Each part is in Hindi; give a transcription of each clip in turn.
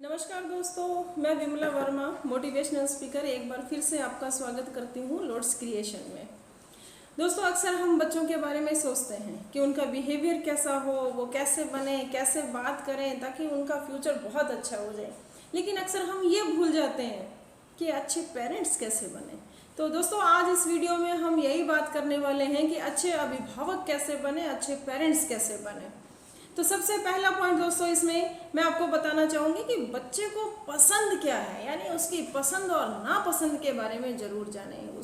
नमस्कार दोस्तों, मैं विमला वर्मा मोटिवेशनल स्पीकर एक बार फिर से आपका स्वागत करती हूँ लॉर्ड्स क्रिएशन में। दोस्तों, अक्सर हम बच्चों के बारे में सोचते हैं कि उनका बिहेवियर कैसा हो, वो कैसे बने, कैसे बात करें ताकि उनका फ्यूचर बहुत अच्छा हो जाए। लेकिन अक्सर हम ये भूल जाते हैं कि अच्छे पेरेंट्स कैसे बने। तो दोस्तों, आज इस वीडियो में हम यही बात करने वाले हैं कि अच्छे अभिभावक कैसे बने, अच्छे पेरेंट्स कैसे बने। तो सबसे पहला पॉइंट दोस्तों, इसमें मैं आपको बताना चाहूँगी कि बच्चे को पसंद क्या है, यानी उसकी पसंद और नापसंद के बारे में ज़रूर जानें।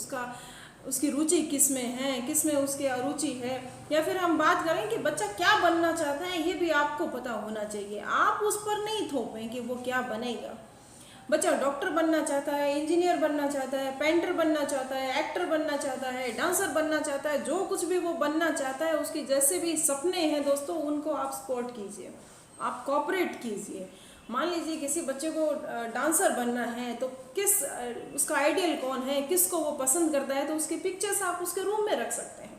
उसकी रुचि किस में है, किस में उसकी अरुचि है, या फिर हम बात करें कि बच्चा क्या बनना चाहता है, ये भी आपको पता होना चाहिए। आप उस पर नहीं थोपें कि वो क्या बनेगा। बच्चा डॉक्टर बनना चाहता है, इंजीनियर बनना चाहता है, पेंटर बनना चाहता है, एक्टर बनना चाहता है, डांसर बनना चाहता है, जो कुछ भी वो बनना चाहता है, उसकी जैसे भी सपने हैं दोस्तों, उनको आप सपोर्ट कीजिए, आप कोऑपरेट कीजिए। मान लीजिए किसी बच्चे को डांसर बनना है, तो उसका आइडियल कौन है, किसको वो पसंद करता है, तो उसकी पिक्चर्स आप उसके रूम में रख सकते हैं।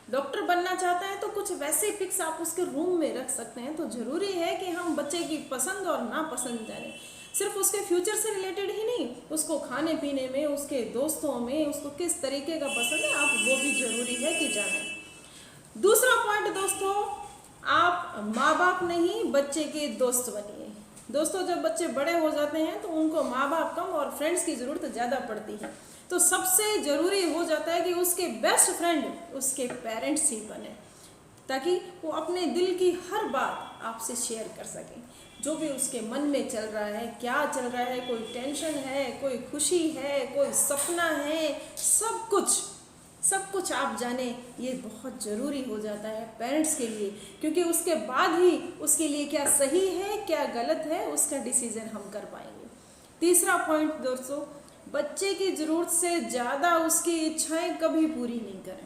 डॉक्टर बनना चाहता है तो कुछ वैसे पिक्स आप उसके रूम में रख सकते हैं। तो ज़रूरी है कि हम बच्चे की पसंद और नापसंद जानें, सिर्फ उसके फ्यूचर से रिलेटेड ही नहीं, उसको खाने पीने में, उसके दोस्तों में उसको किस तरीके का पसंद है, आप वो भी ज़रूरी है कि जानें। दूसरा पॉइंट दोस्तों, आप माँ बाप नहीं बच्चे के दोस्त बनिए। दोस्तों, जब बच्चे बड़े हो जाते हैं तो उनको माँ बाप कम और फ्रेंड्स की ज़रूरत ज़्यादा पड़ती है। तो सबसे ज़रूरी हो जाता है कि उसके बेस्ट फ्रेंड उसके पेरेंट्स ही बने, ताकि वो अपने दिल की हर बात आपसे शेयर कर सकें। जो भी उसके मन में चल रहा है, क्या चल रहा है, कोई टेंशन है, कोई खुशी है, कोई सपना है, सब कुछ आप जाने, ये बहुत ज़रूरी हो जाता है पेरेंट्स के लिए, क्योंकि उसके बाद ही उसके लिए क्या सही है क्या गलत है उसका डिसीजन हम कर पाएंगे। तीसरा पॉइंट दोस्तों, बच्चे की ज़रूरत से ज़्यादा उसकी इच्छाएं कभी पूरी नहीं करें।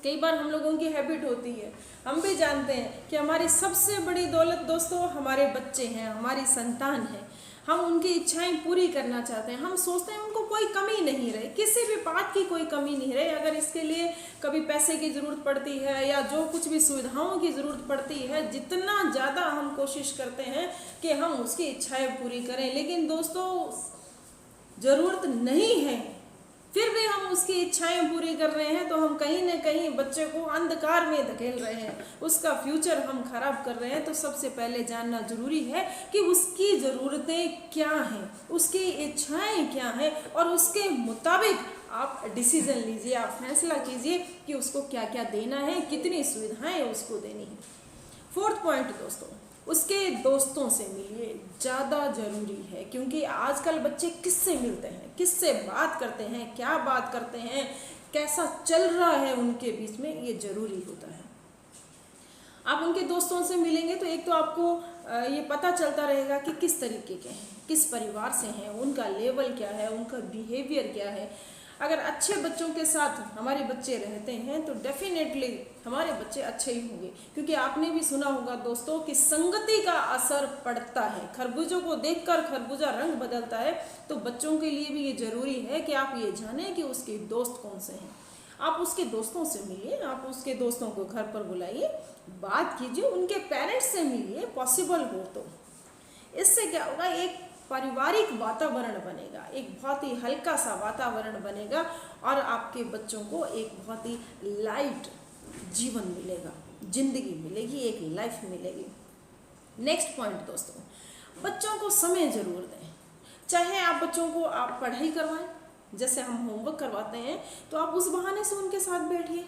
कई बार हम लोगों की हैबिट होती है, हम भी जानते हैं कि हमारी सबसे बड़ी दौलत दोस्तों हमारे बच्चे हैं, हमारी संतान है। हम उनकी इच्छाएं पूरी करना चाहते हैं, हम सोचते हैं उनको कोई कमी नहीं रहे, किसी भी बात की कोई कमी नहीं रहे। अगर इसके लिए कभी पैसे की ज़रूरत पड़ती है या जो कुछ भी सुविधाओं की ज़रूरत पड़ती है, जितना ज़्यादा हम कोशिश करते हैं कि हम उसकी इच्छाएं पूरी करें। लेकिन दोस्तों, ज़रूरत नहीं है फिर भी हम उसकी इच्छाएं पूरी कर रहे हैं, तो हम कहीं ना कहीं बच्चे को अंधकार में धकेल रहे हैं, उसका फ्यूचर हम खराब कर रहे हैं। तो सबसे पहले जानना जरूरी है कि उसकी ज़रूरतें क्या हैं, उसकी इच्छाएं क्या हैं, और उसके मुताबिक आप डिसीजन लीजिए, आप फैसला कीजिए कि उसको क्या क्या देना है, कितनी सुविधाएं उसको देनी है। फोर्थ पॉइंट दोस्तों, उसके दोस्तों से मिलिए, ज़्यादा ज़रूरी है, क्योंकि आजकल बच्चे किससे मिलते हैं, किससे बात करते हैं, क्या बात करते हैं, कैसा चल रहा है उनके बीच में, ये ज़रूरी होता है। आप उनके दोस्तों से मिलेंगे तो एक तो आपको ये पता चलता रहेगा कि किस तरीके के हैं, किस परिवार से हैं, उनका लेवल क्या है, उनका बिहेवियर क्या है। अगर अच्छे बच्चों के साथ हमारे बच्चे रहते हैं तो डेफिनेटली हमारे बच्चे अच्छे ही होंगे, क्योंकि आपने भी सुना होगा दोस्तों कि संगति का असर पड़ता है। खरबूजों को देखकर खरबूजा रंग बदलता है, तो बच्चों के लिए भी ये ज़रूरी है कि आप ये जानें कि उसके दोस्त कौन से हैं। आप उसके दोस्तों से मिलिए, आप उसके दोस्तों को घर पर बुलाइए, बात कीजिए, उनके पेरेंट्स से मिलिए पॉसिबल हो तो। इससे क्या होगा, एक पारिवारिक वातावरण बनेगा, एक बहुत ही हल्का सा वातावरण बनेगा, और आपके बच्चों को एक बहुत ही लाइट जीवन मिलेगा, जिंदगी मिलेगी, एक लाइफ मिलेगी। नेक्स्ट पॉइंट दोस्तों, बच्चों को समय जरूर दें। चाहे आप बच्चों को आप पढ़ाई करवाएं, जैसे हम होमवर्क करवाते हैं, तो आप उस बहाने से उनके साथ बैठिए,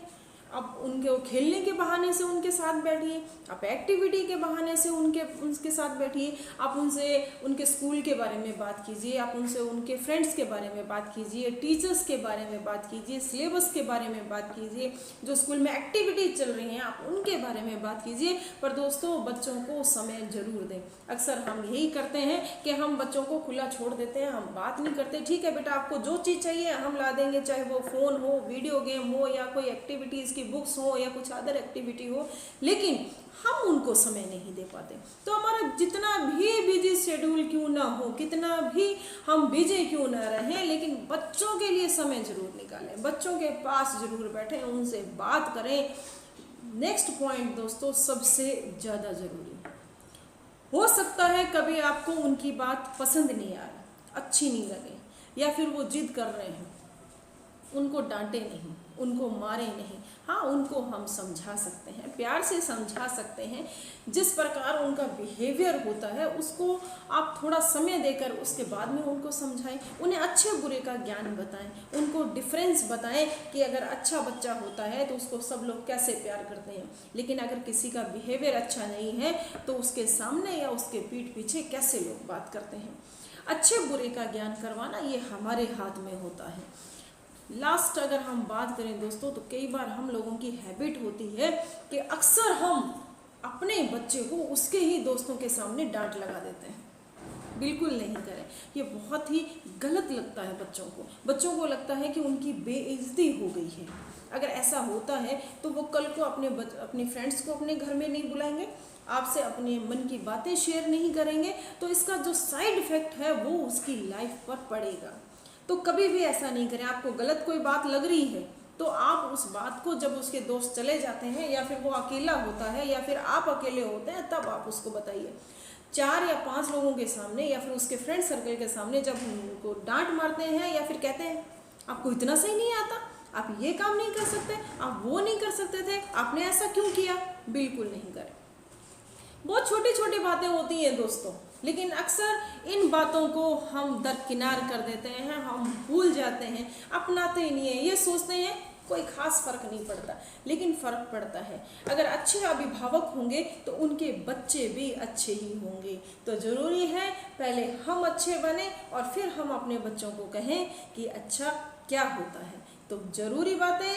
आप उनके खेलने के बहाने से उनके साथ बैठिए, आप एक्टिविटी के बहाने से उनके साथ बैठिए, आप उनसे उनके स्कूल के बारे में बात कीजिए, आप उनसे उनके फ्रेंड्स के बारे में बात कीजिए, टीचर्स के बारे में बात कीजिए, सिलेबस के बारे में बात कीजिए, जो स्कूल में एक्टिविटीज चल रही हैं आप उनके बारे में बात कीजिए। पर दोस्तों, बच्चों को समय जरूर दें। अक्सर हम यही करते हैं कि हम बच्चों को खुला छोड़ देते हैं, हम बात नहीं करते। ठीक है बेटा, आपको जो चीज़ चाहिए हम ला देंगे, चाहे वो फ़ोन हो, वीडियो गेम हो, या कोई एक्टिविटीज़ बुक्स हो, या कुछ अदर एक्टिविटी हो, लेकिन हम उनको समय नहीं दे पाते। तो हमारा जितना भी बिजी शेड्यूल क्यों ना हो, कितना भी हम बिजी क्यों ना रहें, लेकिन बच्चों के लिए समय जरूर निकालें, बच्चों के पास जरूर बैठें, उनसे बात करें। नेक्स्ट पॉइंट दोस्तों, सबसे ज़्यादा ज़रूरी, हो सकता है कभी आपको उनकी बात पसंद नहीं आ रही, अच्छी नहीं लगे, या फिर वो जिद कर रहे हैं, उनको डांटे नहीं, उनको मारे नहीं। हाँ, उनको हम समझा सकते हैं, प्यार से समझा सकते हैं। जिस प्रकार उनका बिहेवियर होता है उसको आप थोड़ा समय देकर उसके बाद में उनको समझाएं, उन्हें अच्छे बुरे का ज्ञान बताएं, उनको डिफरेंस बताएं कि अगर अच्छा बच्चा होता है तो उसको सब लोग कैसे प्यार करते हैं, लेकिन अगर किसी का बिहेवियर अच्छा नहीं है तो उसके सामने या उसके पीठ पीछे कैसे लोग बात करते हैं। अच्छे बुरे का ज्ञान करवाना ये हमारे हाथ में होता है। लास्ट अगर हम बात करें दोस्तों, तो कई बार हम लोगों की हैबिट होती है कि अक्सर हम अपने बच्चे को उसके ही दोस्तों के सामने डांट लगा देते हैं। बिल्कुल नहीं करें, ये बहुत ही गलत लगता है बच्चों को लगता है कि उनकी बेइज्जती हो गई है। अगर ऐसा होता है तो वो कल को अपने फ्रेंड्स को अपने घर में नहीं बुलाएंगे, आपसे अपने मन की बातें शेयर नहीं करेंगे, तो इसका जो साइड इफेक्ट है वो उसकी लाइफ पर पड़ेगा। तो कभी भी ऐसा नहीं करें। आपको गलत कोई बात लग रही है तो आप उस बात को जब उसके दोस्त चले जाते हैं या फिर वो अकेला होता है या फिर आप अकेले होते हैं तब आप उसको बताइए। 4 या 5 लोगों के सामने या फिर उसके फ्रेंड सर्कल के सामने जब उनको डांट मारते हैं या फिर कहते हैं आपको इतना सही नहीं आता, आप ये काम नहीं कर सकते, आप वो नहीं कर सकते थे, आपने ऐसा क्यों किया, बिल्कुल नहीं करें। बहुत छोटी छोटी बातें होती हैं दोस्तों, लेकिन अक्सर इन बातों को हम दरकिनार कर देते हैं, हम भूल जाते हैं, अपनाते ही नहीं है। ये सोचते हैं कोई खास फर्क नहीं पड़ता, लेकिन फर्क पड़ता है। अगर अच्छे अभिभावक होंगे तो उनके बच्चे भी अच्छे ही होंगे। तो ज़रूरी है पहले हम अच्छे बने और फिर हम अपने बच्चों को कहें कि अच्छा क्या होता है। तो ज़रूरी बातें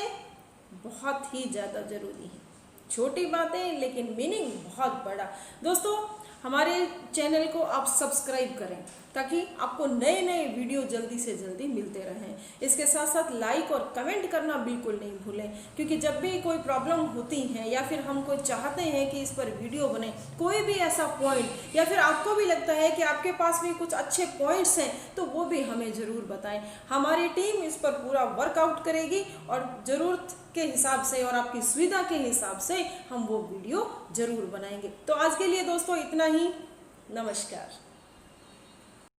बहुत ही ज़्यादा ज़रूरी है, छोटी बातें लेकिन मीनिंग बहुत बड़ा। दोस्तों, हमारे चैनल को आप सब्सक्राइब करें ताकि आपको नए नए वीडियो जल्दी से जल्दी मिलते रहें। इसके साथ साथ लाइक और कमेंट करना बिल्कुल नहीं भूलें, क्योंकि जब भी कोई प्रॉब्लम होती है या फिर हम कोई चाहते हैं कि इस पर वीडियो बने, कोई भी ऐसा पॉइंट या फिर आपको भी लगता है कि आपके पास भी कुछ अच्छे पॉइंट्स हैं तो वो भी हमें ज़रूर बताएं। हमारी टीम इस पर पूरा वर्कआउट करेगी और ज़रूरत के हिसाब से और आपकी सुविधा के हिसाब से हम वो वीडियो ज़रूर बनाएंगे। तो आज के लिए दोस्तों इतना ही। नमस्कार।